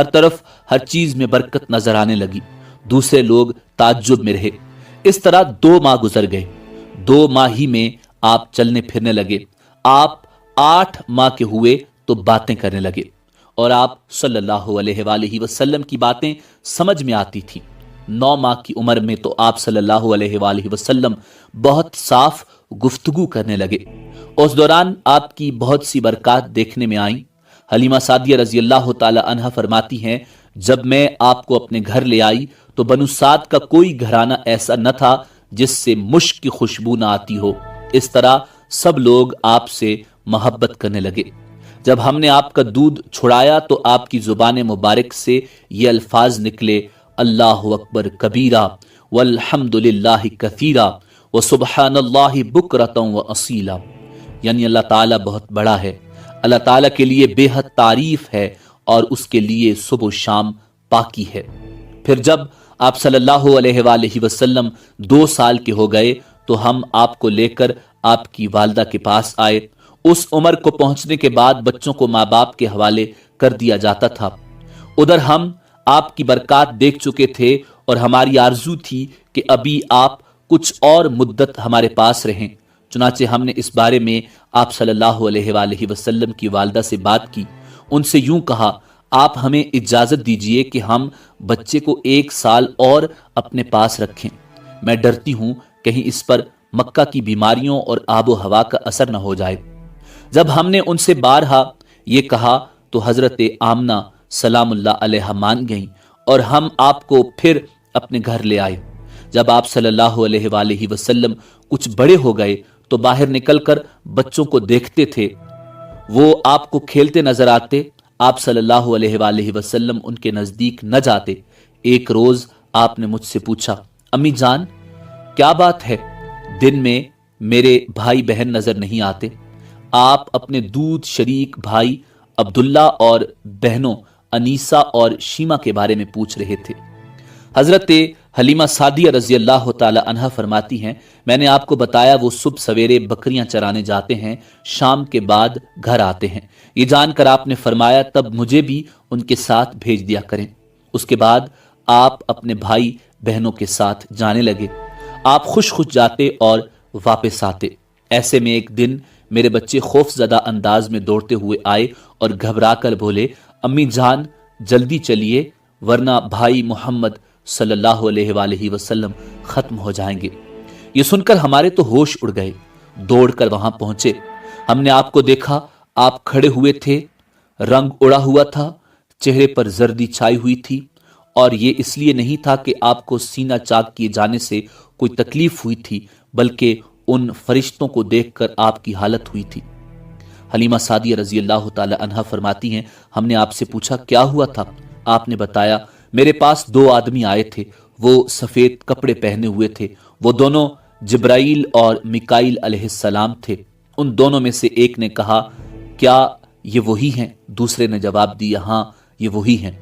हर तरफ हर चीज में बरकत नजर आने लगी। दूसरे लोग ताज्जुब में रहे। इस तरह 2 माह गुजर गए। 2 माह ही में आप चलने फिरने लगे। आप 8 माह के हुए तो बातें करने लगे और आप सल्लल्लाहु अलैहि वसल्लम की बातें समझ में आती थी। 9 माह की उम्र में तो आप सल्लल्लाहु अलैहि वसल्लम बहुत साफ गुफ्तगू करने लगे। उस दौरान आपकी बहुत सी बरकत देखने में आई। हलीमा सादिया रजी अल्लाह ताला अन्हा फरमाती हैं, जब मैं आपको अपने घर ले आई तो बनु साद का कोई घराना ऐसा न था जिससे मुश्क की खुशबू न आती हो। इस तरह सब लोग आपसे मोहब्बत करने लगे। जब हमने आपका दूध छुड़ाया तो आपकी जुबान मुबारक से ये अल्फाज निकले, अल्लाहु अकबर कबीरा वल्हम्दुलिल्लाहि कसीरा व सुब्हानल्लाहि बुकरतन व असीला, यानी अल्लाह ताला बहुत बड़ा है, अल्लाह ताला के लिए बेहद तारीफ है और उसके लिए सुबह शाम पाकी है। फिर जब आप सल्लल्लाहु अलैहि वसल्लम 2 साल के हो गए तो हम आपको लेकर आपकी वालदा के पास आए। उस उम्र को पहुंचने के बाद बच्चों को माँ बाप के हवाले कर दिया जाता था। उधर हम आपकी बरकत देख चुके थे और हमारी आरजू थी कि अभी आप कुछ और मुद्दत हमारे पास रहें। चुनाचे हमने इस बारे में आप सल्लल्लाहु अलैहि वसल्लम की वालदा से बात की। उनसे यूं कहा, आप हमें इजाजत दीजिए कि हम बच्चे को 1 साल और अपने पास रखें। मैं डरती हूं कहीं इस पर मक्का की बीमारियों और आबो हवा का असर न हो जाए। जब हमने उनसे बारहा ये कहा तो हजरत आमना सलामुल्लाह अलैहा मान गईं और हम आपको फिर अपने घर ले आए। जब आप सल्लल्लाहु अलैहि वसल्लम कुछ बड़े हो गए तो बाहर निकलकर बच्चों को देखते थे, वो आपको खेलते नजर आते। आप सल्लल्लाहु अलैहि वसल्लम उनके नजदीक न जाते। एक रोज आपने मुझसे पूछा, अम्मी जान क्या बात है, दिन में मेरे भाई बहन नजर नहीं आते? आप अपने दूध शरीक भाई अब्दुल्ला और बहनों अनीसा और शीमा के बारे में पूछ रहे थे। हजरत हलीमा सादिया रजी अल्लाह ताला अन्हा फरमाती हैं, मैंने आपको बताया वो सुबह सवेरे बकरियां चराने जाते हैं, शाम के बाद घर आते हैं। ये जानकर आपने फरमाया तब मुझे भी उनके साथ भेज दिया करें। उसके बाद आप अपने भाई बहनों के साथ जाने लगे। आप खुश खुश जाते और वापस आते। ऐसे में एक दिन मेरे बच्चे खौफजदा अंदाज में दौड़ते हुए आए और घबराकर बोले, अम्मी जान जल्दी चलिए वरना भाई मोहम्मद सल्लल्लाहु अलैहि वसल्लम खत्म हो जाएंगे। ये सुनकर हमारे तो होश उड़ गए। दौड़कर वहां पहुंचे। हमने आपको देखा, आप खड़े हुए थे, रंग उड़ा हुआ था, चेहरे पर जर्दी छाई हुई थी और ये इसलिए नहीं था कि आपको सीना चाक किए जाने से कोई तकलीफ हुई थी, बल्कि उन फरिश्तों को देखकर आपकी हालत हुई थी। हलीमा सादिया रजी अल्लाह ताला अन्हा फरमाती हैं, हमने आपसे पूछा क्या हुआ था? आपने बताया, मेरे पास 2 आदमी आए थे, वो सफेद कपड़े पहने हुए थे। वो दोनों जिब्राइल और मिकाइल अलैहिस्सलाम थे। उन दोनों में से एक ने कहा, क्या ये वही हैं? दूसरे ने जवाब दिया, हाँ ये वही हैं।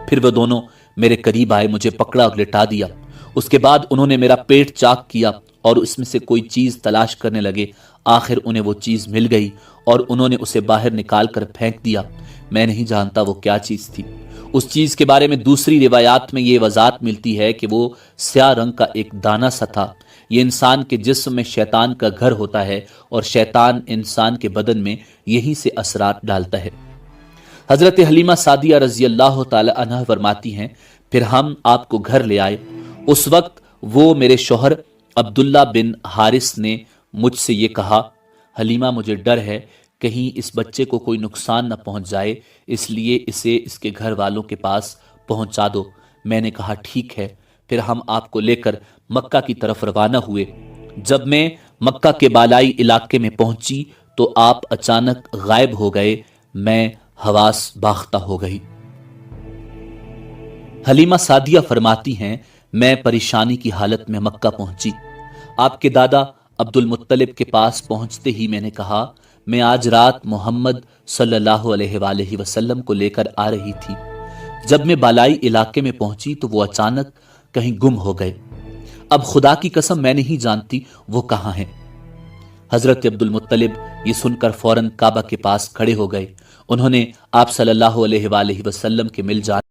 फिर वो दोनों मेरे करीब आए, मुझे पकड़ा और लिटा दिया। उसके बाद उन्होंने मेरा पेट चाक किया और उसमें से कोई चीज तलाश करने लगे। आखिर उन्हें वो चीज मिल गई और उन्होंने उसे बाहर निकाल कर फेंक दिया। मैं नहीं जानता वो क्या चीज थी। उस चीज के बारे में दूसरी रिवायात में ये वजाहत मिलती है कि वो स्याह रंग का एक दाना सा था। ये इंसान के जिस्म में शैतान का घर होता है और शैतान इंसान के बदन में यहीं से असरात डालता है। हजरत हलीमा सादिया रजी अल्लाह ताला अन्हा फरमाती हैं, फिर हम आपको घर ले आए। उस वक्त वो मेरे शौहर अब्दुल्ला बिन हारिस ने मुझसे ये कहा, हलीमा मुझे डर है कहीं इस बच्चे को कोई नुकसान न पहुंच जाए, इसलिए इसे इसके घर वालों के पास पहुंचा दो। मैंने कहा ठीक है। फिर हम आपको लेकर मक्का की तरफ रवाना हुए। जब मैं मक्का के बालाई इलाके में पहुंची तो आप अचानक गायब हो गए। मैं हवास बाख्ता हो गई। हलीमा सादिया फरमाती हैं, मैं परेशानी की हालत में मक्का पहुंची। आपके दादा अब्दुल मुत्तलिब के पास पहुंचते ही मैंने कहा, मैं आज रात मोहम्मद सल्लल्लाहु अलैहि वसल्लम को लेकर आ रही थी। जब मैं बालाई इलाके में पहुंची तो वो अचानक कहीं गुम हो गए। अब खुदा की कसम मैं नहीं जानती वो कहां हैं। हजरत अब्दुल मुत्तलिब ये सुनकर फौरन काबा के पास खड़े हो गए। انہوں نے آپ صلی اللہ علیہ وآلہ وسلم کے مل جانے